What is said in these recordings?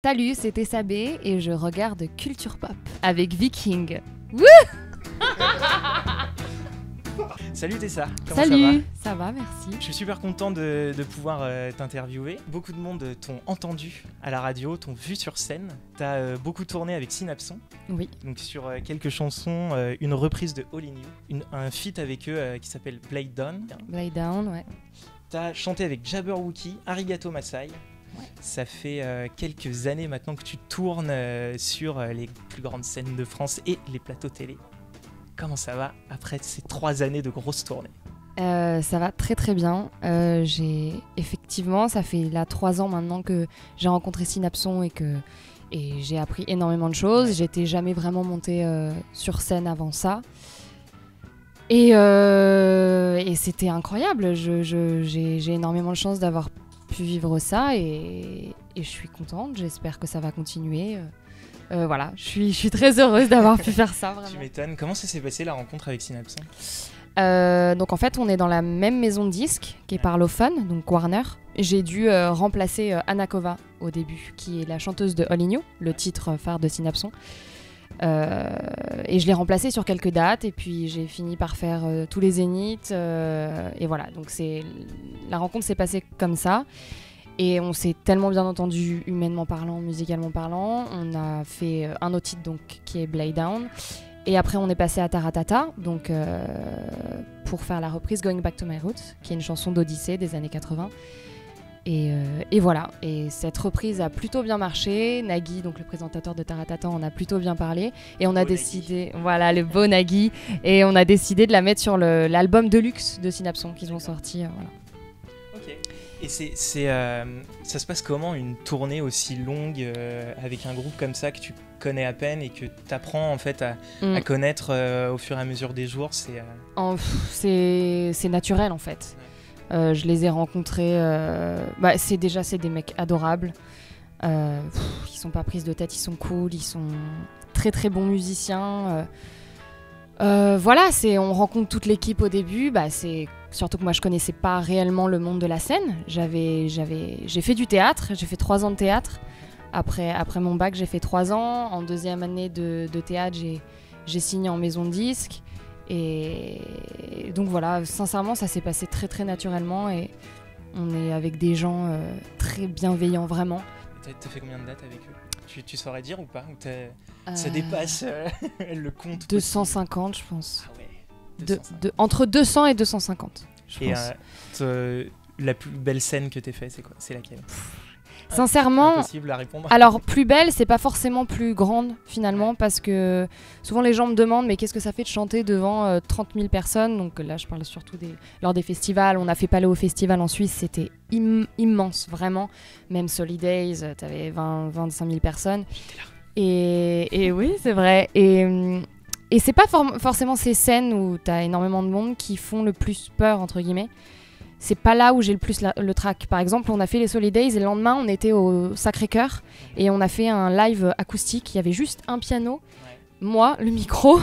Salut, c'était Sabé et je regarde Culture Pop avec Viking. Wouh. Salut Tessa, comment Salut, ça va? ça va, merci. Je suis super content de pouvoir t'interviewer. Beaucoup de monde t'ont entendu à la radio, t'ont vu sur scène. T'as beaucoup tourné avec Synapson. Oui. Donc sur quelques chansons, une reprise de All In You, un feat avec eux qui s'appelle Blade Down. Blade Down, ouais. T'as chanté avec Jabberwocky, Arigato Masai. Ouais. Ça fait quelques années maintenant que tu tournes sur les plus grandes scènes de France et les plateaux télé. Comment ça va après ces 3 années de grosses tournées? Ça va très très bien. Effectivement, ça fait là 3 ans maintenant que j'ai rencontré Synapson et j'ai appris énormément de choses. J'étais jamais vraiment montée sur scène avant ça. Et c'était incroyable. J'ai énormément de chance d'avoir pu vivre ça et je suis contente. J'espère que ça va continuer. Voilà, je suis très heureuse d'avoir pu faire ça, vraiment. Tu m'étonnes. Comment ça s'est passé la rencontre avec Synapson? Donc en fait, on est dans la même maison de disques qui est Parlophone, donc Warner. J'ai dû remplacer Anna Kova au début, qui est la chanteuse de All In You, le titre phare de Synapson. Et je l'ai remplacée sur quelques dates et puis j'ai fini par faire tous les zéniths et voilà, donc la rencontre s'est passée comme ça et on s'est tellement bien entendu humainement parlant, musicalement parlant. On a fait un autre titre donc, qui est Blade Down et après on est passé à Taratata donc, pour faire la reprise Going Back to My Roots qui est une chanson d'Odyssée des années 80. Et voilà, et cette reprise a plutôt bien marché. Nagui, donc le présentateur de Taratata, en a plutôt bien parlé. Et on a décidé, Nagui. Voilà, le beau Nagui. Et on a décidé de la mettre sur l'album Deluxe de Synapson qu'ils ont sorti. Voilà. Ok. Et ça se passe comment une tournée aussi longue avec un groupe comme ça que tu connais à peine et que tu apprends en fait à connaître au fur et à mesure des jours? C'est naturel en fait. Je les ai rencontrés. C'est des mecs adorables. Ils sont pas prises de tête, ils sont cool, ils sont très très bons musiciens. Voilà, on rencontre toute l'équipe au début. C'est surtout que moi je connaissais pas réellement le monde de la scène. J'ai fait du théâtre, j'ai fait 3 ans de théâtre. Après mon bac, j'ai fait 3 ans. En deuxième année de théâtre, j'ai signé en maison de disques. Et donc voilà, sincèrement, ça s'est passé très très naturellement et on est avec des gens très bienveillants, vraiment. T'as fait combien de dates avec eux? Tu saurais dire ou pas? Ça dépasse le compte 250, je pense. Ah ouais, 250. Entre 200 et 250, je pense. La plus belle scène que t'aies fait, c'est quoi? C'est laquelle? Sincèrement, impossible à répondre. Alors plus belle, c'est pas forcément plus grande finalement, parce que souvent les gens me demandent mais qu'est-ce que ça fait de chanter devant 30 000 personnes. Donc là je parle surtout lors des festivals. On a fait Paléo Festival en Suisse, c'était immense vraiment. Même Solidays, t'avais 25 000 personnes. Et oui, c'est vrai. Et c'est pas forcément ces scènes où t'as énormément de monde qui font le plus peur entre guillemets. C'est pas là où j'ai le plus le trac. Par exemple, on a fait les Solidays et le lendemain, on était au Sacré-Cœur et on a fait un live acoustique. Il y avait juste un piano, moi, le micro,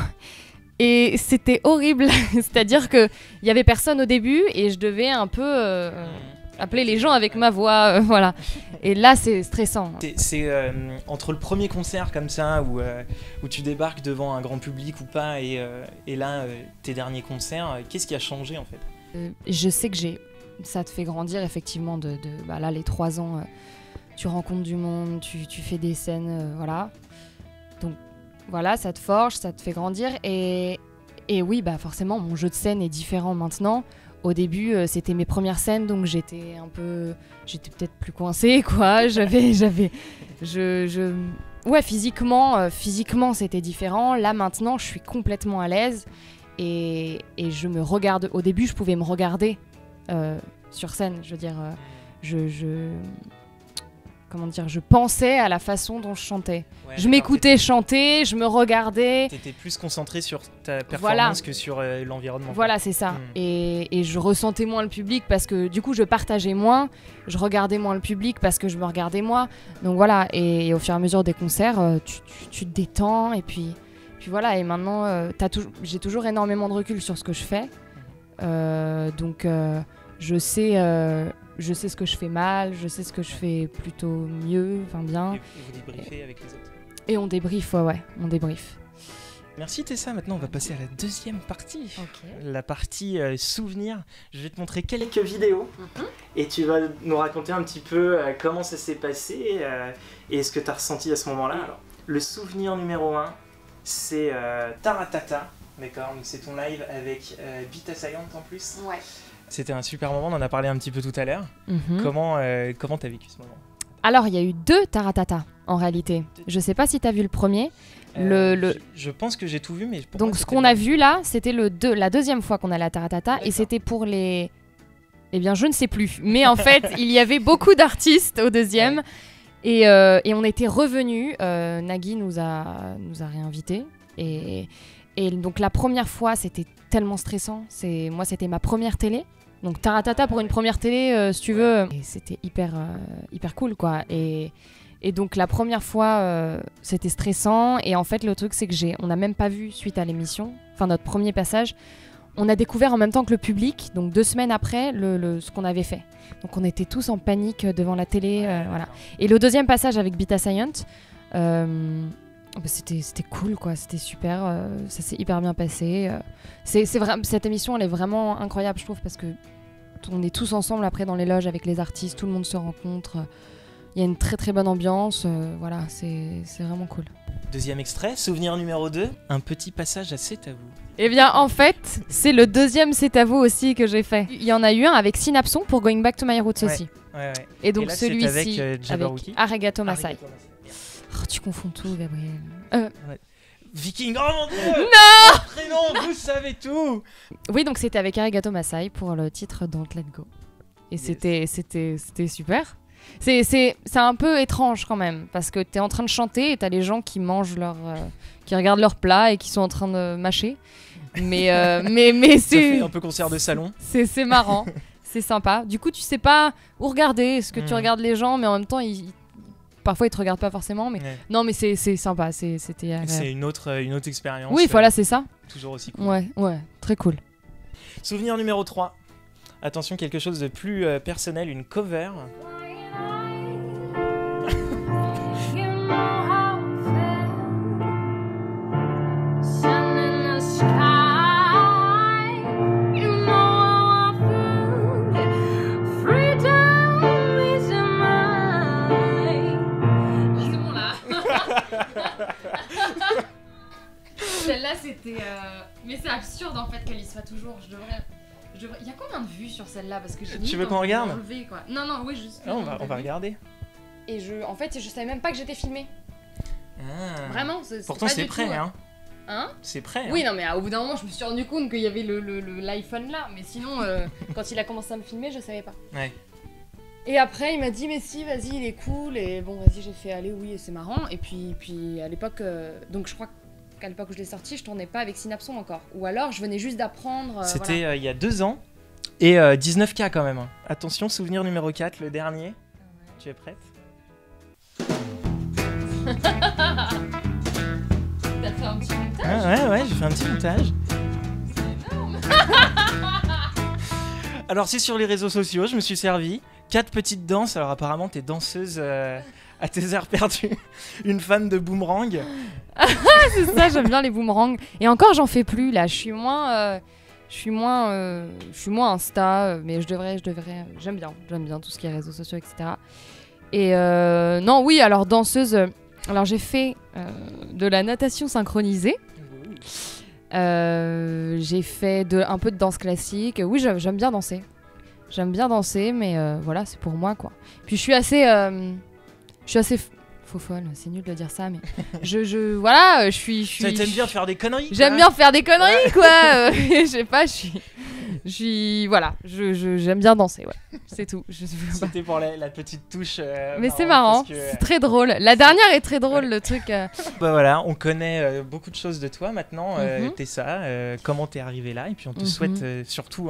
et c'était horrible. C'est-à-dire qu'il y avait personne au début et je devais un peu appeler les gens avec ma voix. Voilà. Et là, c'est stressant. C'est entre le premier concert comme ça, où tu débarques devant un grand public ou pas, et là, tes derniers concerts, qu'est-ce qui a changé en fait? Je sais que ça te fait grandir effectivement là les 3 ans tu rencontres du monde, tu fais des scènes, voilà. Donc voilà, ça te forge, ça te fait grandir et oui forcément mon jeu de scène est différent maintenant. Au début c'était mes premières scènes donc j'étais peut-être plus coincée quoi. Physiquement c'était différent. Là maintenant je suis complètement à l'aise. Et je me regarde. Au début, je pouvais me regarder sur scène. Je veux dire, je pensais à la façon dont je chantais. Ouais, je m'écoutais chanter, je me regardais. T'étais plus concentrée sur ta performance que sur l'environnement. Voilà, c'est ça. Et je ressentais moins le public parce que du coup, je partageais moins. Je regardais moins le public parce que je me regardais moi. Donc voilà. Et au fur et à mesure des concerts, tu te détends et puis voilà, et maintenant j'ai toujours énormément de recul sur ce que je fais, donc je sais je sais ce que je fais mal, je sais ce que je fais plutôt mieux, enfin bien. Et vous débriefez avec les autres. Et on débriefe, ouais, on débriefe. Merci Tessa, maintenant on va passer à la deuxième partie. Okay. La partie souvenirs. Je vais te montrer quelques vidéos et tu vas nous raconter un petit peu comment ça s'est passé et ce que tu as ressenti à ce moment-là. Alors, le souvenir numéro 1, c'est Taratata, d'accord. Donc c'est ton live avec Beat Assaillant en plus. Ouais. C'était un super moment, on en a parlé un petit peu tout à l'heure. Comment t'as vécu ce moment? Alors il y a eu 2 Taratata en réalité. Je sais pas si t'as vu le premier. Je pense que j'ai tout vu, mais donc ce qu'on a vu là, c'était la deuxième fois qu'on allait à Taratata et c'était pour les... Eh bien je ne sais plus, mais en fait il y avait beaucoup d'artistes au deuxième et on était revenus, Nagui nous a réinvités et donc la première fois c'était tellement stressant, moi c'était ma première télé. Donc Taratata pour une première télé, si tu veux, et c'était hyper cool quoi. Et donc la première fois, c'était stressant. Et en fait, le truc, c'est que on n'a même pas vu suite à l'émission, enfin notre premier passage, on a découvert en même temps que le public, donc 2 semaines après, ce qu'on avait fait. Donc on était tous en panique devant la télé, voilà. Et le deuxième passage avec Beat Assaillant, c'était cool quoi, c'était super, ça s'est hyper bien passé. Cette émission, elle est vraiment incroyable, je trouve, parce que on est tous ensemble après dans les loges avec les artistes, tout le monde se rencontre. Il y a une très très bonne ambiance, voilà, c'est vraiment cool. Deuxième extrait, souvenir numéro 2, un petit passage à C'est à vous. Eh bien en fait, c'est le deuxième C'est à vous aussi que j'ai fait. Il y en a eu un avec Synapson pour Going Back to My Roots aussi. Ouais. Et donc celui-ci avec Arigato Masai. Oh, tu confonds tout, Gabriel. Viking, oh mon dieu! Non! Prénom, vous savez tout! Oui, donc c'était avec Arigato Masai pour le titre Don't Let Go. Et c'était super. C'est un peu étrange quand même, parce que t'es en train de chanter et t'as les gens qui mangent qui regardent leur plat et qui sont en train de mâcher. Mais c'est... Ça fait un peu concert de salon. C'est marrant, c'est sympa. Du coup, tu sais pas où regarder. Est-ce que tu regardes les gens, mais en même temps, parfois ils te regardent pas forcément. Mais non, mais c'est sympa. C'était agréable. C'est une autre expérience. Oui, voilà, c'est ça. Toujours aussi cool. Ouais, très cool. Souvenir numéro 3. Attention, quelque chose de plus personnel, une cover. Celle-là, c'était... Mais c'est absurde en fait qu'elle y soit toujours. Je devrais... Il y a combien de vues sur celle-là? Parce que tu veux qu'on regarde? Enlever, quoi. Non, oui, juste... on va regarder. Et en fait, je savais même pas que j'étais filmée. Ah. Vraiment, pourtant c'est prêt, tout, hein? C'est prêt. Oui, non, mais au bout d'un moment, je me suis rendu compte qu'il y avait l'iPhone là. Mais sinon, quand il a commencé à me filmer, je savais pas. Ouais. Et après, il m'a dit, mais si, vas-y, il est cool. Et bon, vas-y, j'ai fait, allez, oui, c'est marrant. Et puis à l'époque, donc je crois qu'à l'époque où je l'ai sorti, je tournais pas avec Synapson encore. Ou alors, je venais juste d'apprendre. C'était il y a 2 ans. Et 19K quand même. Attention, souvenir numéro 4, le dernier. Tu es prête? T'as fait un petit montage? Ouais, j'ai fait un petit montage. C'est énorme. Alors c'est sur les réseaux sociaux, je me suis servi 4 petites danses. Alors apparemment t'es danseuse à tes heures perdues. Une fan de boomerang. C'est ça, j'aime bien les boomerangs. Et encore j'en fais plus là, je suis moins Insta, mais je devrais. J'aime bien tout ce qui est réseaux sociaux, etc. Et non, oui, alors danseuse. Alors j'ai fait de la natation synchronisée. J'ai fait un peu de danse classique. Oui, j'aime bien danser. Mais voilà, c'est pour moi quoi. Puis je suis assez faux folle, c'est nul de dire ça, mais voilà, je suis. Ça t'aime bien faire des conneries. J'aime bien faire des conneries quoi. Je sais pas, voilà, j'aime bien danser, ouais. C'est tout. C'était pour la petite touche. Mais c'est marrant, c'est très drôle. La dernière est très drôle, le truc. Bah voilà, on connaît beaucoup de choses de toi maintenant, Tessa. Comment t'es arrivée là, et puis on te souhaite surtout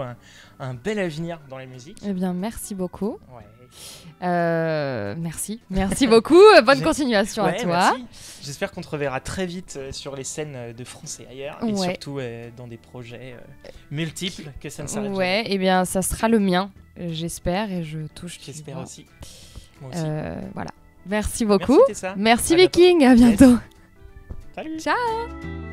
un bel avenir dans la musique. Eh bien, merci beaucoup. Ouais. Merci beaucoup. Bonne continuation à toi. Merci. J'espère qu'on te reverra très vite sur les scènes de France et ailleurs, et surtout dans des projets multiples, que ça ne s'arrête jamais. Ouais, et bien ça sera le mien, j'espère, et je touche. J'espère aussi. Moi aussi. Voilà. Merci beaucoup. Merci Tessa. Merci Viking, à bientôt. Salut. Ciao.